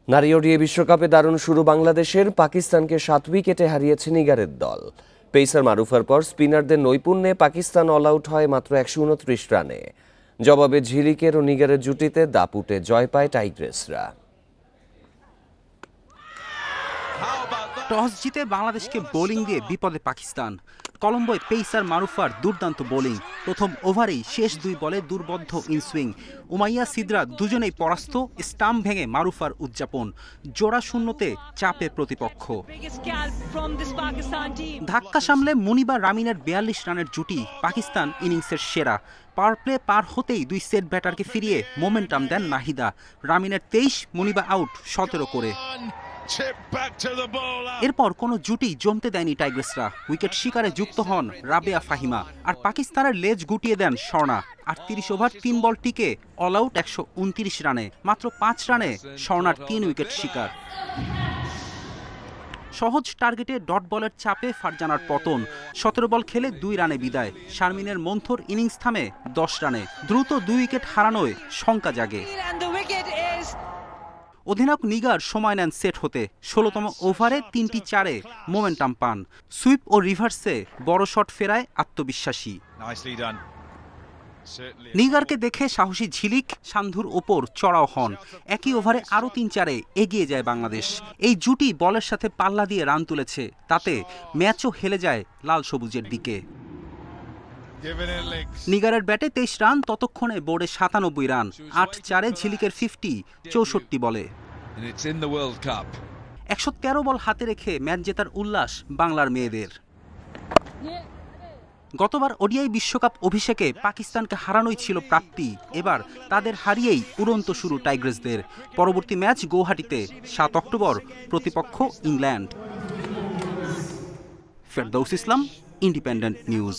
নারী ওডিআই বিশ্বকাপে দারুণ শুরু বাংলাদেশের। পাকিস্তানকে 7 উইকেটে হারিয়েছে নিগারের দল। পেসার মারুফার পর স্পিনারদের নৈপুণ্যে পাকিস্তান অল আউট হয় মাত্র 129 রানে। জবাবে ঝিলিকের ও নিগারের জুটিতে দাপুটে জয় পায় টাইগ্রেসরা। টস জিতে বাংলাদেশকে বোলিং দিয়ে বিপদে পাকিস্তান। কলম্বোয় পেসার মারুফার দুর্দান্ত বোলিং। প্রথম ওভারেই শেষ 2 বলে দুর্বোধ্য ইনসুইং। উমাইয়া সিদ্রা দুজনেই পরাস্ত। স্টাম্প ভেঙে মারুফার উদযাপন। জোড়া শূন্যতে চাপে প্রতিপক্ষ। ধাক্কা সামলে মুনিবা রামিনের 42 রানের জুটি পাকিস্তান ইনিংসের সেরা। পাওয়ার প্লে পার হতেই 2 সেট ব্যাটারকে ফিরিয়ে মোমেন্টাম দেন নাহিদা। রামিনের 23, মুনিবা আউট 17 করে। এরপর কোনো জুটি জমতে দেয়নি টাইগ্রেসরা। উইকেট শিকারে যুক্ত হন রাবেয়া ফাহিমা। আর পাকিস্তানের লেজ গুটিয়ে দেন স্বর্ণা। 38 ওভার 3 বল টিকে অল আউট 129 রানে। মাত্র 5 রানে স্বর্ণার 3 উইকেট শিকার। সহজ টার্গেটে ডট বলের চাপে ফারজানার পতন। 17 বল খেলে 2 রানে বিদায়। শারমিনের মন্থর ইনিংস থামে 10 রানে। দ্রুত 2 উইকেট হারানোয় শঙ্কা জাগে। অধিনায়ক নিগার সময় নেন সেট হতে। 16তম ওভারে 3টি 4-এ মোমেন্টাম পান। সুইপ ও রিভার্সে বড় শট ফেরায় আত্মবিশ্বাসী। নিগারকে দেখে সাহসী ঝিলিক সান্ধুর ওপর চড়াও হন। একই ওভারে আরও 3-4-এ এগিয়ে যায় বাংলাদেশ। এই জুটি বলের সাথে পাল্লা দিয়ে রান তুলেছে। তাতে ম্যাচও হেলে যায় লাল সবুজের দিকে। নিগারের ব্যাটে 23 রান, ততক্ষণে বোর্ডে 97 রান। 8-4-এ ঝিলিকের 50 64 বলে। 113 বল হাতে রেখে ম্যাচ জেতার উল্লাস বাংলার মেয়েদের। গতবার ওডিআই বিশ্বকাপ অভিষেকে পাকিস্তানকে হারানোই ছিল প্রাপ্তি। এবার তাদের হারিয়েই উড়ন্ত শুরু টাইগ্রেসদের। পরবর্তী ম্যাচ গৌহাটিতে 7 অক্টোবর, প্রতিপক্ষ ইংল্যান্ড। ফেরদৌস ইসলাম, ইন্ডিপেন্ডেন্ট নিউজ।